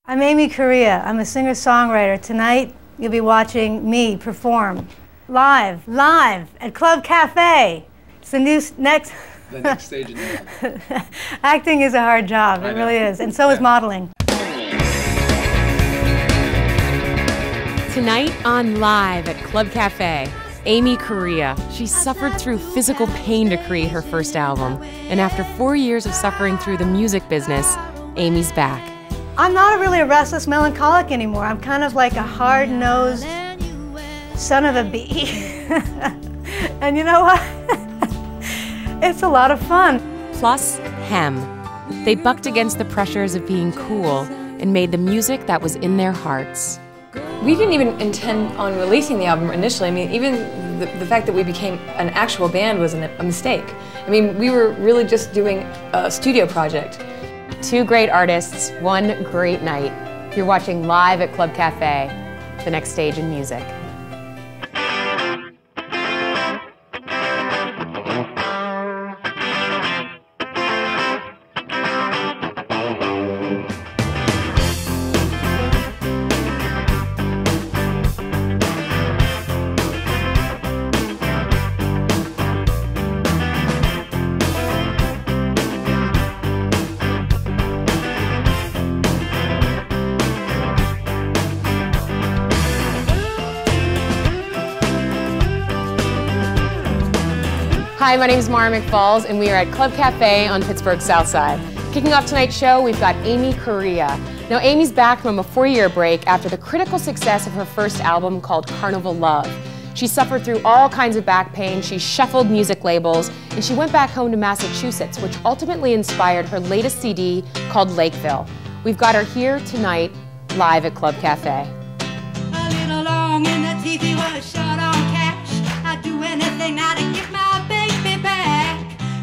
I'm Amy Correia. I'm a singer-songwriter. Tonight, you'll be watching me perform live at Club Cafe. It's the next stage in there. Acting is a hard job, it really is, and so is modeling. Tonight on Live at Club Cafe, Amy Correia. She suffered through physical pain to create her first album, and after 4 years of suffering through the music business, Amy's back. I'm not really a restless melancholic anymore. I'm kind of like a hard-nosed son of a bee. And you know what? It's a lot of fun. Plus, Hem. They bucked against the pressures of being cool and made the music that was in their hearts. We didn't even intend on releasing the album initially. I mean, even the fact that we became an actual band was a mistake. I mean, we were really just doing a studio project. Two great artists, one great night. You're watching Live at Club Cafe, the next stage in music. Hi, my name is Mara McFalls, and we are at Club Cafe on Pittsburgh's South Side. Kicking off tonight's show, we've got Amy Correia. Now, Amy's back from a 4-year break after the critical success of her first album called Carnival Love. She suffered through all kinds of back pain, she shuffled music labels, and she went back home to Massachusetts, which ultimately inspired her latest CD called Lakeville. We've got her here tonight, live at Club Cafe. A little long and the TV was short on cash. I'd do anything now to get my baby back.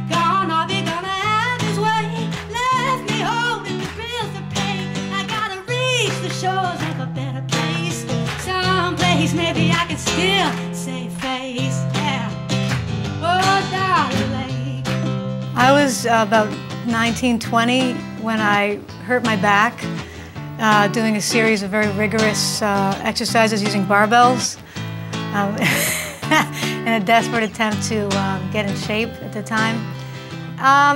Gone, are we gonna have his way? Left me holding the thrills of pain. I gotta reach the shores of a better place. Someplace maybe I can still save face. Yeah. Oh, darling. I was about 19, 20 when I hurt my back doing a series of very rigorous exercises using barbells in a desperate attempt to get in shape at the time.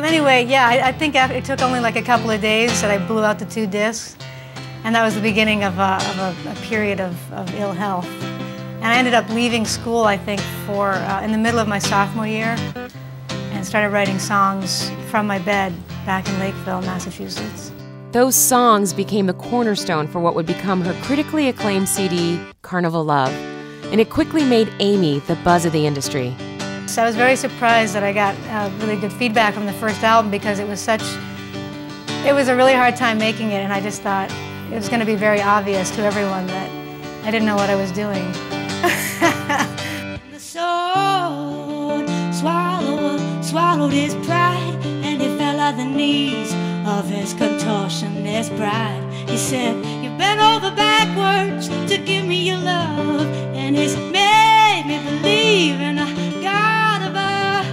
Anyway, yeah, I think it took only like a couple of days that I blew out the 2 discs, and that was the beginning of a period of ill health. And I ended up leaving school, I think, in the middle of my sophomore year, and started writing songs from my bed back in Lakeville, Massachusetts. Those songs became the cornerstone for what would become her critically acclaimed CD, Carnival Love, and it quickly made Amy the buzz of the industry. So I was very surprised that I got really good feedback from the first album because it was a really hard time making it, and I just thought it was going to be very obvious to everyone that I didn't know what I was doing. The sword swallowed his pride, and he fell at the knees of his contortionist bride. He said, "You bent over backwards to give me your love, and it's made me believe in a God above."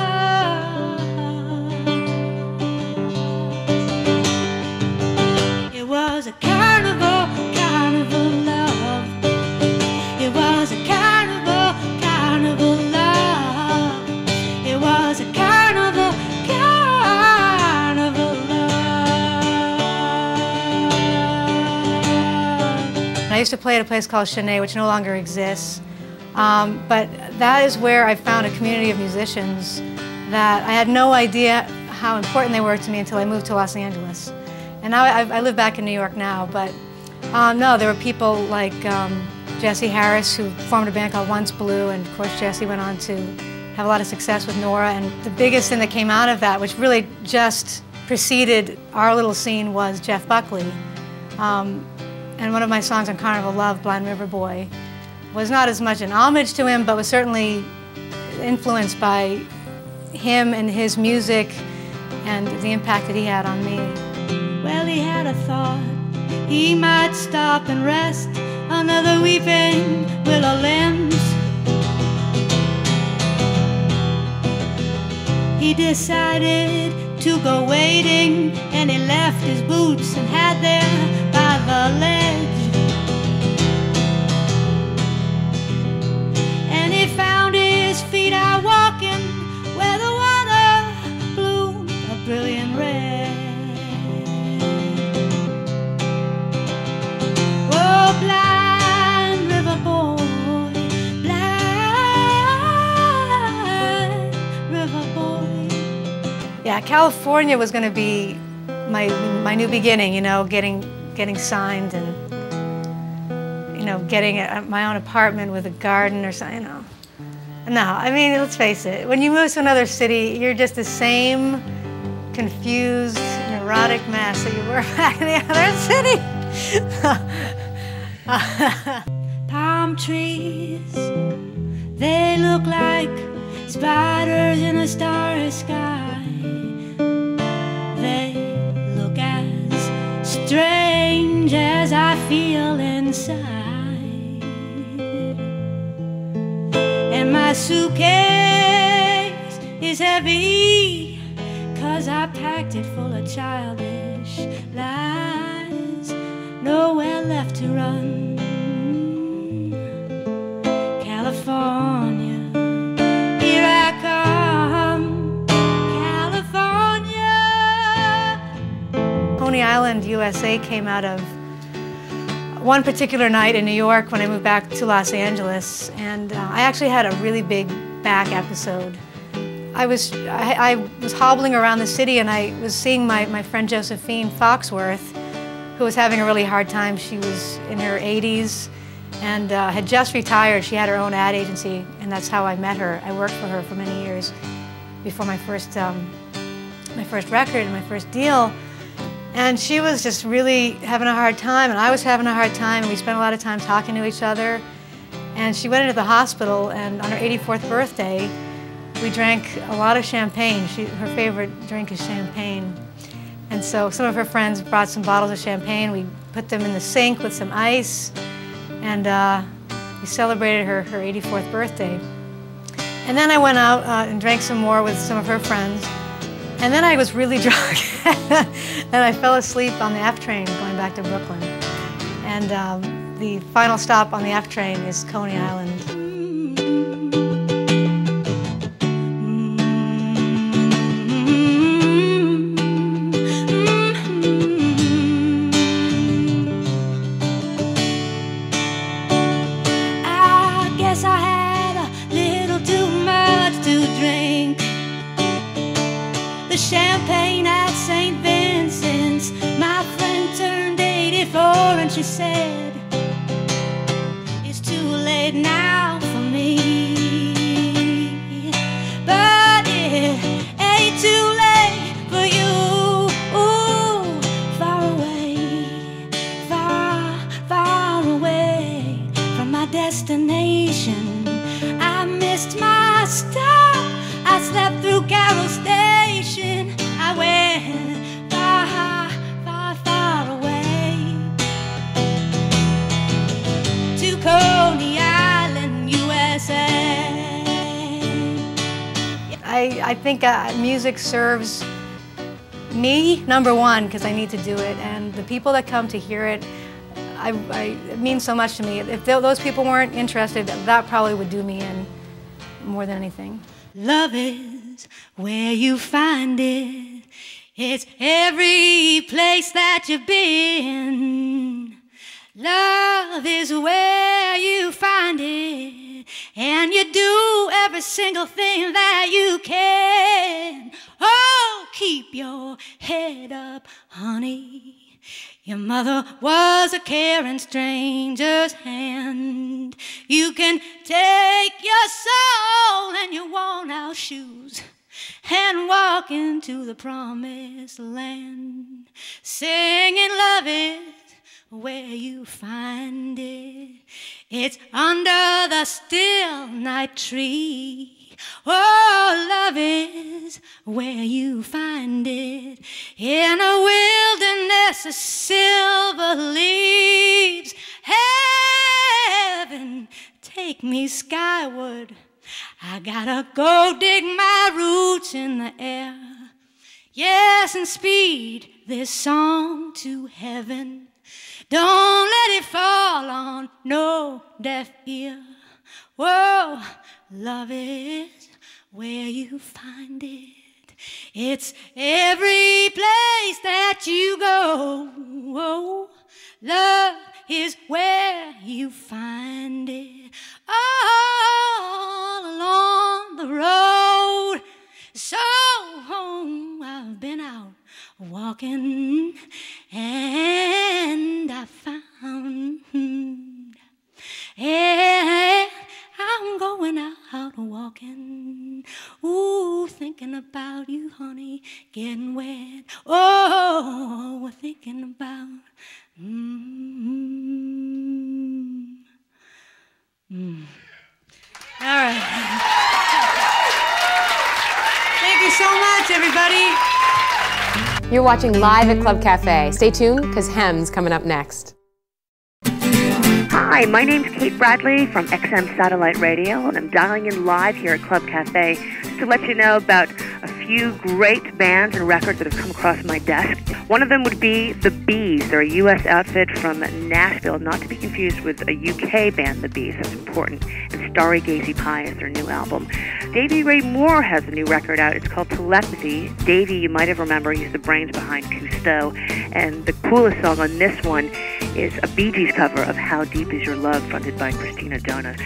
It was a carnival, carnival love. It was a carnival, carnival love. It was a carnival, carnival love. I used to play at a place called Chennai, which no longer exists. But that is where I found a community of musicians that I had no idea how important they were to me until I moved to Los Angeles. And now I live back in New York now, but no, there were people like Jesse Harris, who formed a band called Once Blue, and of course Jesse went on to have a lot of success with Nora. And the biggest thing that came out of that, which really just preceded our little scene, was Jeff Buckley. And one of my songs on Carnival Love, Blind River Boy, was not as much an homage to him, but was certainly influenced by him and his music and the impact that he had on me. Well, he had a thought, he might stop and rest under the weeping willow limbs. He decided to go wading, and he left his boots and hat there by the lake. California was going to be my new beginning, you know, getting signed and, you know, getting my own apartment with a garden or something, you know. No, I mean, let's face it, when you move to another city, you're just the same confused, neurotic mess that you were back in the other city. Palm trees, they look like spiders in a starry sky. They look as strange as I feel inside. And my suitcase is heavy, 'cause I packed it full of childish lies. Nowhere left to run. California, here I come. California. Coney Island, USA came out of one particular night in New York when I moved back to Los Angeles, and I actually had a really big back episode. I was hobbling around the city, and I was seeing my friend Josephine Foxworth, who was having a really hard time. She was in her 80s and had just retired. She had her own ad agency, and that's how I met her. I worked for her for many years before my first record and my first deal. And she was just really having a hard time, and I was having a hard time, and we spent a lot of time talking to each other. And she went into the hospital, and on her 84th birthday, we drank a lot of champagne. Her favorite drink is champagne. And so some of her friends brought some bottles of champagne. We put them in the sink with some ice, and we celebrated her 84th birthday. And then I went out and drank some more with some of her friends. And then I was really drunk, and I fell asleep on the F train going back to Brooklyn. And the final stop on the F train is Coney Island. I guess I had a little too much to drink. The champagne at St. Vincent's. My friend turned 84 and she said, it's too late now for me. But it ain't too late for you. Ooh, far away, far, far away from my destination. I missed my stop. I slept through Carroll Station. I went far, far, far away to Coney Island, USA. I think music serves me, number one, because I need to do it, and the people that come to hear it, it means so much to me. If those people weren't interested, that probably would do me in more than anything. Love is where you find it. It's every place that you've been. Love is where you find it, and you do every single thing that you can. Oh, keep your head up, honey. Your mother was a caring stranger's hand. You can take your soul and your worn-out shoes and walk into the promised land, singing love is where you find it. It's under the still night tree. Oh, love is where you find it, in a wilderness of silver leaves. Heaven, take me skyward. I gotta go dig my roots in the air. Yes, and speed this song to heaven. Don't let it fall on no deaf ear. Whoa, love is where you find it. It's every place that you go. Oh, love is where you find it. All along the road, so I thinking about you, honey, getting wet. Oh, we're thinking about. All right. Thank you so much, everybody. You're watching Live at Club Cafe. Stay tuned, because Hem's coming up next. Hi, my name's Kate Bradley from XM Satellite Radio, and I'm dialing in live here at Club Cafe just to let you know about a few great bands and records that have come across my desk. One of them would be The Bees. They're a U.S. outfit from Nashville, not to be confused with a U.K. band, The Bees. That's important. And Starry Gazy Pie is their new album. Davy Ray Moore has a new record out. It's called Telepathy. Davy, you might have remembered, he's the brains behind Cousteau. And the coolest song on this one is a Bee Gees cover of How Deep Is Your Love, fronted by Christina Dona.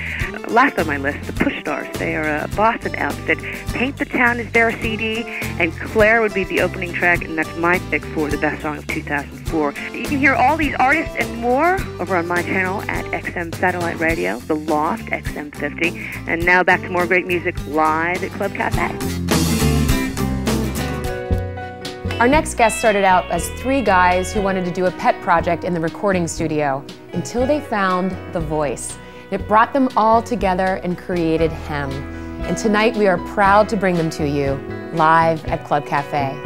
Last on my list, the Push Stars. They are a Boston outfit. Paint the Town is their CD, and Claire would be the opening track, and that's my pick for the best song of 2004. You can hear all these artists and more over on my channel at XM Satellite Radio, The Loft, XM50. And now back to more great music live at Club Cafe. Our next guest started out as three guys who wanted to do a pet project in the recording studio until they found the voice. It brought them all together and created Hem. And tonight we are proud to bring them to you live at Club Cafe.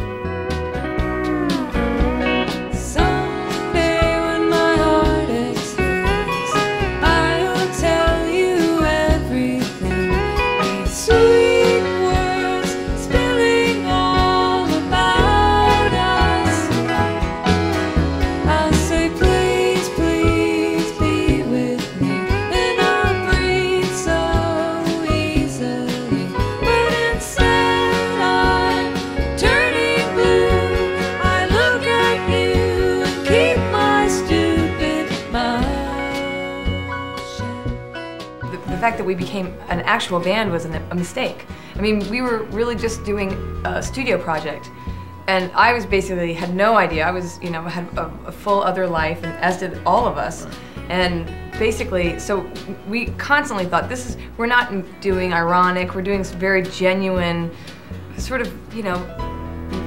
The fact that we became an actual band was a mistake. I mean, we were really just doing a studio project, and I was basically had no idea. I was, had a full other life, and as did all of us. And basically, so we constantly thought, we're not doing ironic, we're doing very genuine, sort of,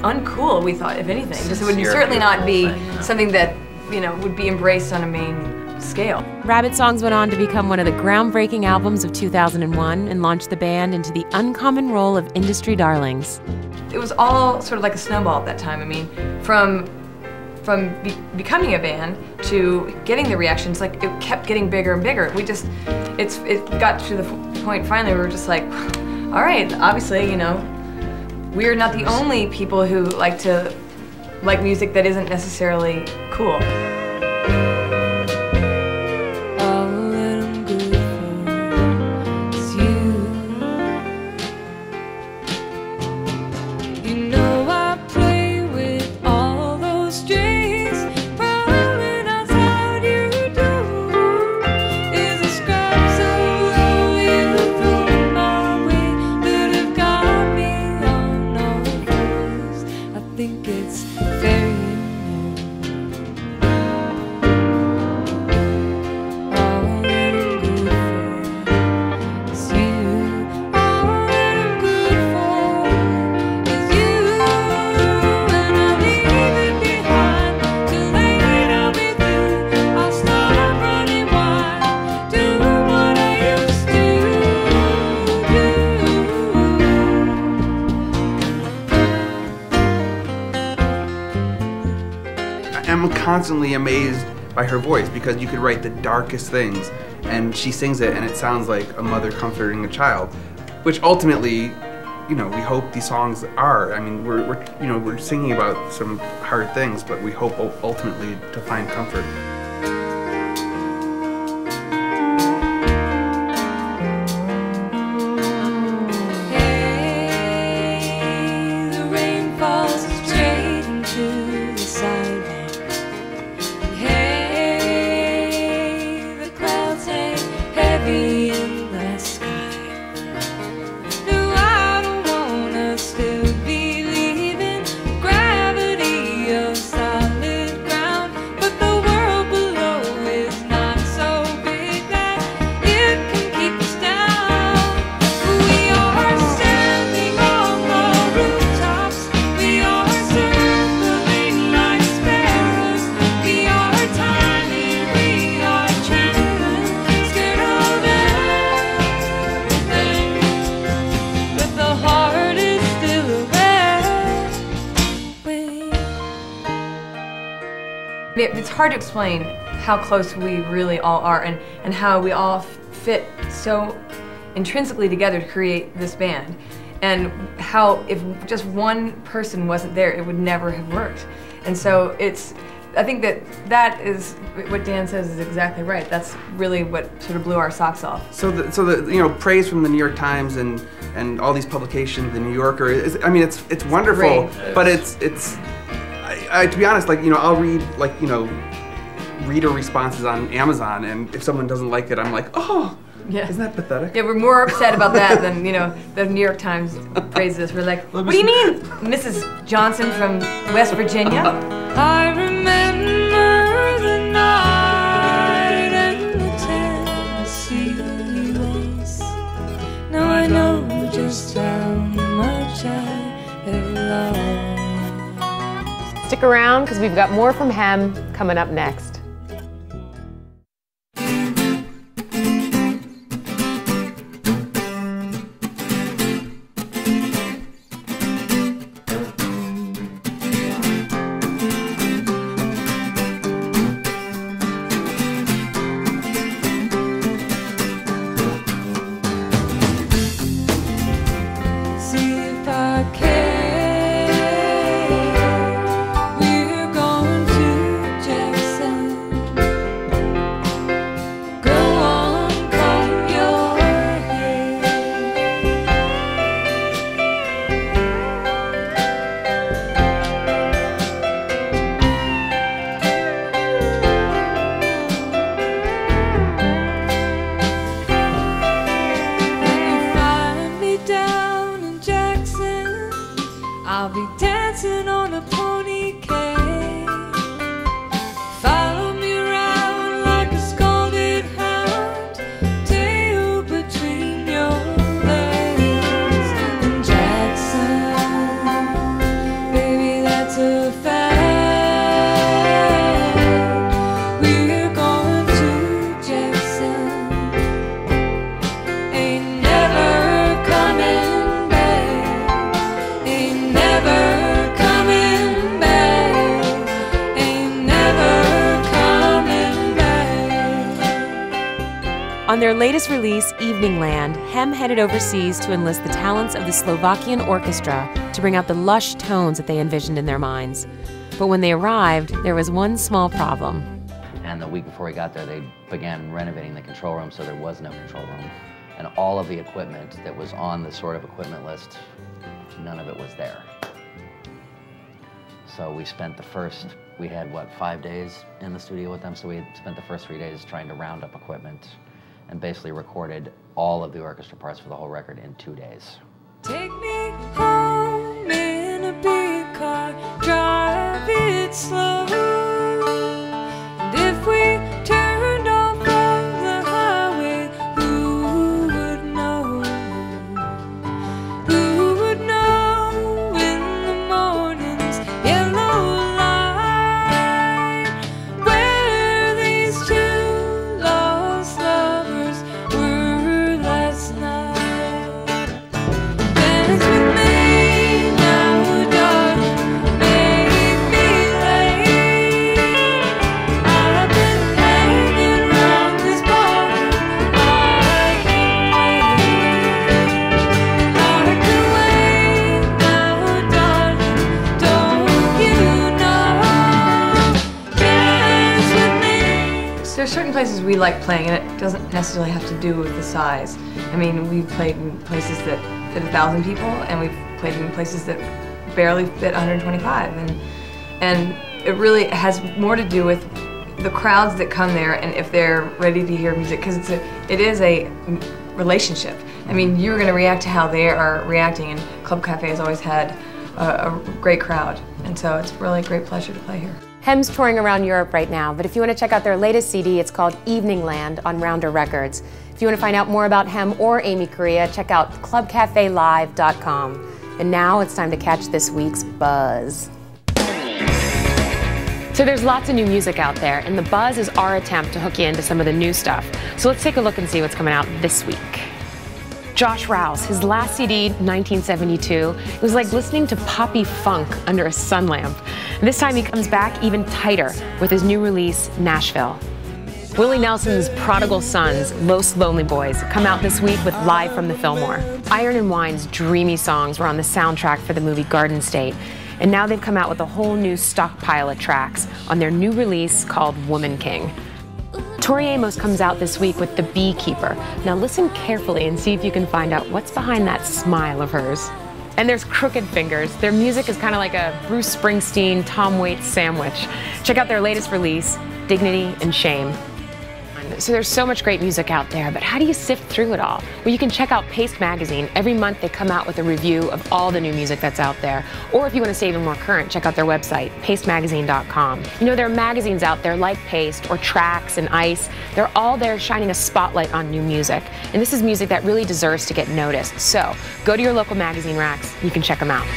uncool, we thought, if anything. Just it would certainly not be something that, would be embraced on a main scale. Rabbit Songs went on to become one of the groundbreaking albums of 2001 and launched the band into the uncommon role of industry darlings. It was all sort of like a snowball at that time. I mean, from becoming a band to getting the reactions, like it kept getting bigger and bigger. It got to the point finally we were just like, all right, obviously, we're not the only people who like music that isn't necessarily cool. I'm constantly amazed by her voice, because you could write the darkest things and she sings it and it sounds like a mother comforting a child, which ultimately, we hope these songs are. I mean, we're singing about some hard things, but we hope ultimately to find comfort. Gravity of solid ground, but the world it's hard to explain how close we really all are and how we all fit so intrinsically together to create this band. And how if just one person wasn't there, it would never have worked. And so I think that is what Dan says is exactly right. That's really what sort of blew our socks off. So the praise from the New York Times and all these publications, the New Yorker, it's wonderful. Great. But it's to be honest, I'll read reader responses on Amazon, and if someone doesn't like it, I'm like, oh. Yeah. Isn't that pathetic? Yeah, we're more upset about that than, the New York Times praises us. We're like, what do you mean, Mrs. Johnson from West Virginia? I remember the night and the Tennessee lace. Now I know just how much I have loved. Stick around, because we've got more from Hem coming up next. I'll be dancing on a pony cane. Follow me around like a scalded hound, tail between your legs. And Jackson, baby, that's a fact. We're going to Jackson. Ain't never coming back. Ain't never coming back. Ain't never coming back. On their latest release, Evening Land, Hem headed overseas to enlist the talents of the Slovakian orchestra to bring out the lush tones that they envisioned in their minds. But when they arrived, there was one small problem. And the week before we got there, they began renovating the control room, so there was no control room. And all of the equipment that was on the sort of equipment list, none of it was there. So we spent we had, 5 days in the studio with them, so we had spent the first 3 days trying to round up equipment and basically recorded all of the orchestra parts for the whole record in 2 days. Take me home in a big car, drive it slow. And if we turned off of the highway, who would know? Who would know in the morning's yellow light where these two lost lovers were last night? Dance with me now, darling, make me late. I've been hanging round this bar, I can't wait now, darling, don't you know? Dance with me. There are certain places we like playing, and it doesn't necessarily have to do with the size. I mean, we've played in places that fit 1,000 people, and we've played in places that barely fit 125. And it really has more to do with the crowds that come there and if they're ready to hear music, because it is a relationship. I mean, you're going to react to how they are reacting, and Club Cafe has always had a great crowd, and so it's really a great pleasure to play here. Hem's touring around Europe right now, but if you want to check out their latest CD, it's called Evening Land on Rounder Records. If you want to find out more about Hem or Amy Correia, check out clubcafelive.com. And now it's time to catch this week's buzz. So there's lots of new music out there, and the buzz is our attempt to hook you into some of the new stuff. So let's take a look and see what's coming out this week. Josh Rouse, his last CD, 1972, it was like listening to poppy funk under a sun lamp. And This time he comes back even tighter with his new release, Nashville. Willie Nelson's Prodigal Sons, Los Lonely Boys, come out this week with Live from the Fillmore. Iron and Wine's dreamy songs were on the soundtrack for the movie Garden State, and now they've come out with a whole new stockpile of tracks on their new release called Woman King. Tori Amos comes out this week with The Beekeeper. Now listen carefully and see if you can find out what's behind that smile of hers. And there's Crooked Fingers. Their music is kind of like a Bruce Springsteen, Tom Waits sandwich. Check out their latest release, Dignity and Shame. So there's so much great music out there, but how do you sift through it all? Well, you can check out Paste Magazine. Every month they come out with a review of all the new music that's out there. Or if you want to stay even more current, check out their website, pastemagazine.com. You know, there are magazines out there like Paste or Trax and Ice. They're all there shining a spotlight on new music. And this is music that really deserves to get noticed. So go to your local magazine racks. You can check them out.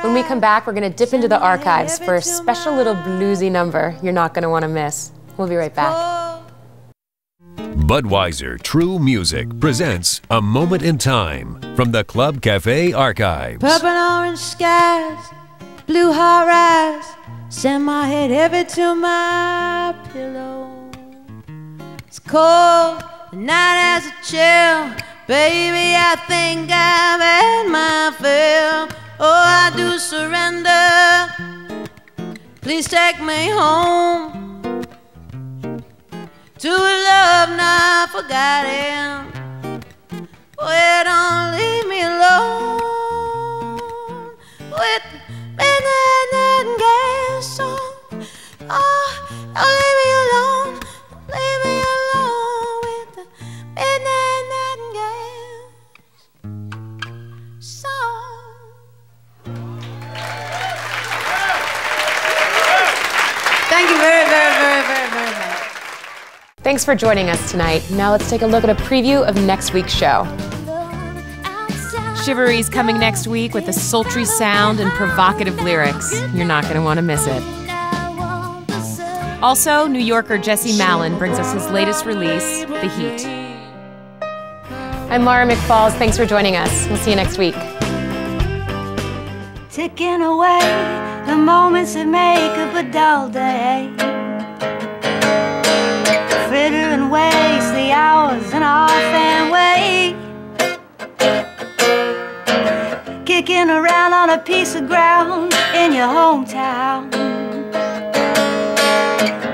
When we come back, we're going to dip into the archives for a special little bluesy number you're not going to want to miss. We'll be right back. Budweiser True Music presents A Moment in Time from the Club Cafe archives. Purple orange skies, blue heart rise, send my head heavy to my pillow. It's cold, the night has a chill, baby, I think I've had my fill. Oh, I do surrender, please take me home to a love not forgotten. Well, don't leave me alone with the midnight nightingale song. Oh, don't leave me alone, don't leave me alone with the midnight nightingale song. Thank you very much. Thanks for joining us tonight. Now let's take a look at a preview of next week's show. Shivery's coming next week with a sultry sound and provocative lyrics. You're not going to want to miss it. Also, New Yorker Jesse Malin brings us his latest release, The Heat. I'm Mara McFalls. Thanks for joining us. We'll see you next week. Ticking away the moments that make up a dull day. Fritter and waste the hours in off and wait. Kicking around on a piece of ground in your hometown,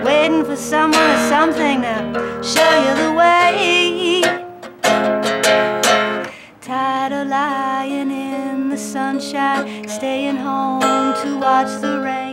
waiting for someone or something to show you the way. Tired of lying in the sunshine, staying home to watch the rain.